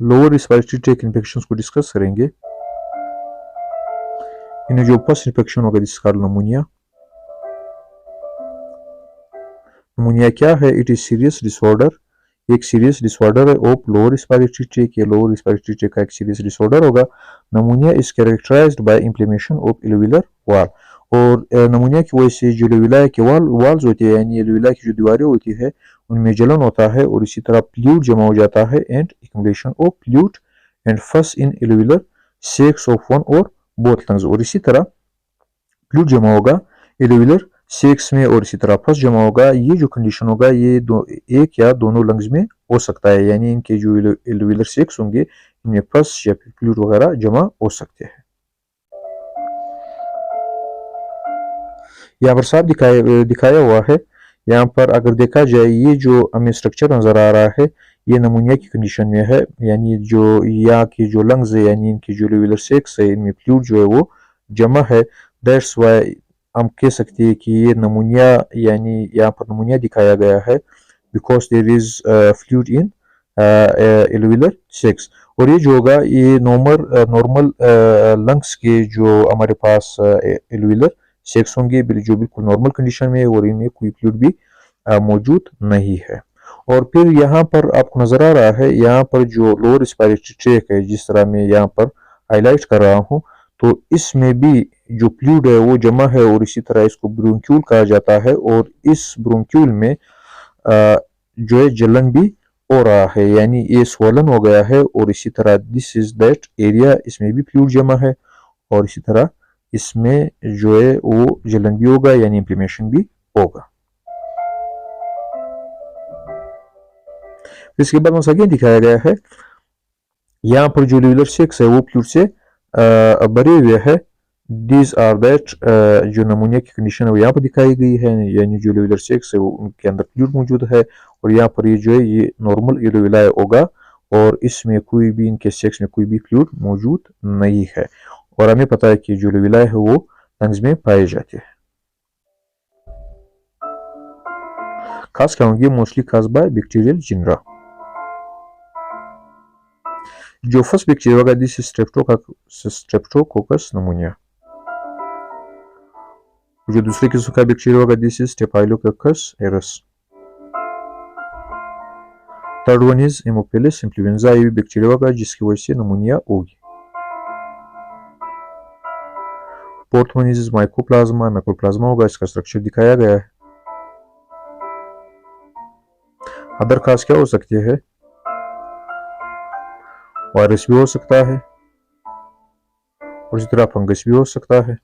Lower respiratory tract infection को discuss करेंगे। इन्हें जो फर्स्ट इन्फेक्शन होगा दिस कॉल्ड नमूनिया। नमूनिया क्या है? इट इज सीरियस डिसऑर्डर, एक सीरियस डिसऑर्डर है ऑफ लोअर रिस्पायरेटरी ट्रैक। ये लोअर रिस्पायरेटरी ट्रैक का एक सीरियस डिसऑर्डर होगा। Pneumonia is characterised by inflammation of alveolar wall, और नमूनिया की वजह से जो एल्वियोलाई के वाल्स होती है यानी एल्वियोलाई की जो दीवारें होती है उनमें जलन होता है और इसी तरह फ्लूइड जमा हो जाता है and accumulation of fluid and first in alveolar sex of one और बोथ लंग्स, और इसी तरह फ्लूइड जमा होगा एल्वियोलर सेक्स में और इसी तरह फर्स्ट जमा होगा। ये जो कंडीशन होगा ये एक या दोनों लंग्स में हो सकता है, यानी इनके जो एल्वियोलर सेक्स होंगे इनमें फर्स्ट या फिर फ्लूइड वगैरह जमा हो सकते हैं। यहाँ पर साफ दिखाया हुआ है। यहाँ पर अगर देखा जाए ये जो हमें स्ट्रक्चर नजर आ रहा है ये नमूनिया की कंडीशन में है, यानी जो यहाँ की जो लंग्स है यानी इनकी जो एल्वियोलर सेक्स है इनमें फ्लूइड जो है वो जमा है। दैट्स वाई हम कह सकते हैं कि ये नमूनिया, यानी यहाँ पर नमूनिया दिखाया गया है because there is fluid in alveolar sacs. और ये जो होगा ये नॉर्मल लंग्स के जो हमारे पास एल्वियोलर सेक्स होंगे जो बिल्कुल नॉर्मल कंडीशन में है और इनमें कोई फ्लूइड भी मौजूद नहीं है। और फिर यहाँ पर आपको नजर आ रहा है यहाँ पर जो लोअर रिस्पायरेटरी ट्रैक है जिस तरह मैं यहाँ पर हाईलाइट कर रहा हूँ तो इसमें भी जो फ्लूइड है वो जमा है और इसी तरह इसको ब्रोंक्यूल कहा जाता है, और इस ब्रोंक्यूल में जो है जलन भी हो रहा है यानी ये स्वलन हो गया है, और इसी तरह दिस इज दैट एरिया इसमें भी फ्लूइड जमा है और इसी तरह इसमें जो है वो जलन भी होगा यानी इंफ्लेमेशन भी होगा। इसके बाद में आगे दिखाया गया है यहाँ पर जो एल्वियोलर सेक्स है वो फ्लूइड से भरे हुए है। दीज आर दैट जो नमूनिया की कंडीशन है वो यहाँ पर दिखाई गई है, यानी जो एल्वियोलर सेक्स है वो उनके अंदर फ्लूइड मौजूद है और यहाँ पर ये जो है ये नॉर्मल एल्वियोलाई होगा और इसमें कोई भी इनके सेक्स में कोई भी फ्लूइड मौजूद नहीं है। और हमें पता है कि जो एल्वियोलाई है वो लंग्स में पाए जाते हैं। खास क्या होंगे मोस्टली खास बाय बैक्टीरियल जिनरा। जो फर्स्ट बैक्टीरिया होगा दिस स्ट्रेप्टोकोकस नमूनिया। जो दूसरे किस्म का बैक्टीरिया होगा this is staphylococcus aureus. Third one is haemophilus influenza, ये भी बैक्टीरिया होगा जिसकी वजह से नमूनिया होगी। Fourth one is mycoplasma, mycoplasma होगा, इसका स्ट्रक्चर दिखाया गया है। अदर खास क्या हो सकती है? वायरस भी हो सकता है और इसी तरह फंगस भी हो सकता है।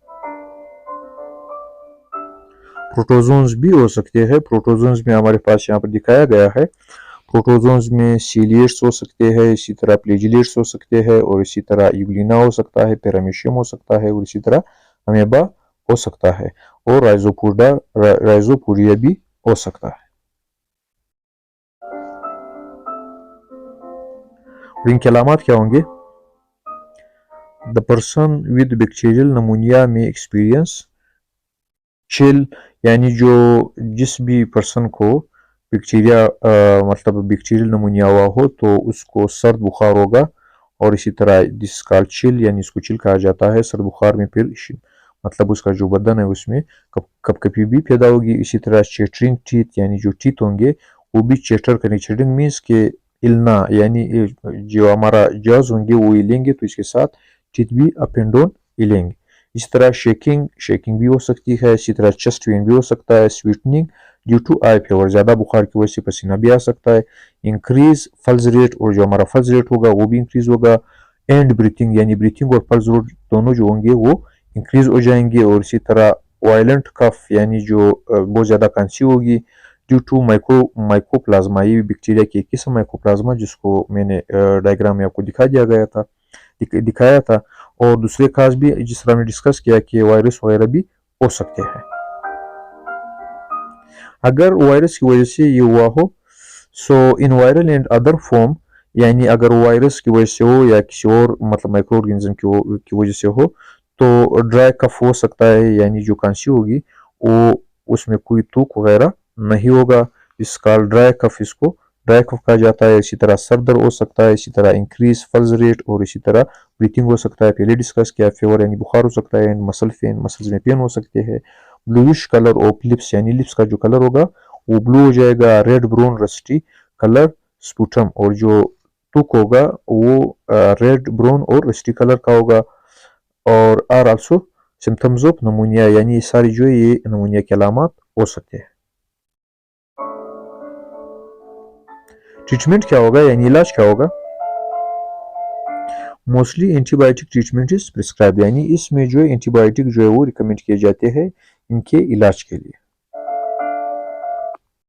प्रोटोजोन्स भी हो सकते हैं। प्रोटोजोन्स में हमारे पास यहाँ पर दिखाया गया है। प्रोटोजोन्स में सीलिएट्स हो सकते हैं, इसी तरह प्लेजिलेट्स हो सकते हैं और इसी तरह यूग्लिना हो सकता है, पैरामीशियम हो सकता है और इसी तरह अमेबा हो सकता है और राइजोपोडिया भी हो सकता है। इनके अलामात क्या होंगे? द पर्सन विद बैक्टीरियल नमूनिया में एक्सपीरियंस चिल, यानी जो जिस भी पर्सन को बैक्टीरिया मतलब बैक्टीरियल नमूनिया हुआ हो तो उसको सर्द बुखार होगा और इसी तरह दिस कॉल्ड चिल, यानी इसको चिल कहा जाता है। सर्द बुखार में फिर मतलब उसका जो बदन है उसमें कपकपी भी पैदा होगी। इसी तरह चेटरिंग टीथ, यानी जो टीथ होंगे वो भी चेटर करेंगे। चेटरिंग मीन्स के हिलना, यानी जो हमारा जॉज होंगे वो हिलेंगे तो इसके साथ टीथ भी अप एंड डाउन हिलेंगे। इस तरह शेकिंग भी हो सकती है। इसी तरह चेस्ट पेन भी हो सकता है। Sweating due to high fever, ज़्यादा बुखार की वजह से पसीना भी आ सकता है। इंक्रीज पल्स रेट, और जो हमारा पल्स रेट होगा वो भी इंक्रीज होगा। एंड ब्रीथिंग, यानी ब्रीथिंग और पल्स रेट दोनों जो होंगे वो इंक्रीज हो जाएंगे। और इसी तरह वायलेंट कफ, यानी जो बहुत ज़्यादा खांसी होगी ड्यू टू माइकोप्लाज्मा, ये भी बैक्टीरिया की एक किस्म माइकोप्लाज्मा जिसको मैंने डायग्राम में आपको दिखाया था। और दूसरे खास भी जिस तरह हमने डिस्कस किया कि वायरस वगैरह भी हो सकते हैं। अगर वायरस की वजह से ये हुआ हो सो इन वायरल एंड अदर फॉर्म, यानी अगर वायरस की वजह से हो या किसी और मतलब माइक्रो ऑर्गेनिज्म की वजह से हो तो ड्राई कफ हो सकता है, यानी जो खांसी होगी वो उसमें कोई थूक वगैरह नहीं होगा। इस काल ड्राई कफ इसको ड्राई कफ कहा जाता है, इसी तरह सर दर्द हो सकता है, इसी तरह इंक्रीज पल्स रेट और इसी तरह ब्रीथिंग हो सकता है। पहले डिस्कस किया फीवर यानी बुखार हो सकता है, मसल पेन मसल्स में पेन हो सकते हैं। ब्लूइश कलर ऑफ लिप्स यानी लिप्स का जो कलर होगा वो ब्लू हो जाएगा। Red brown rusty colour sputum और जो तुक होगा वो रेड ब्राउन और रस्टी कलर का होगा। और are also symptoms of pneumonia यानी ये सारी जो है ये नमूनिया के अलामत हो सकते हैं। ट्रीटमेंट क्या होगा यानी इलाज क्या होगा? Mostly antibiotic treatment is prescribe यानी इसमें जो है एंटीबायोटिक जो है वो रिकमेंड किए जाते हैं इनके इलाज के लिए।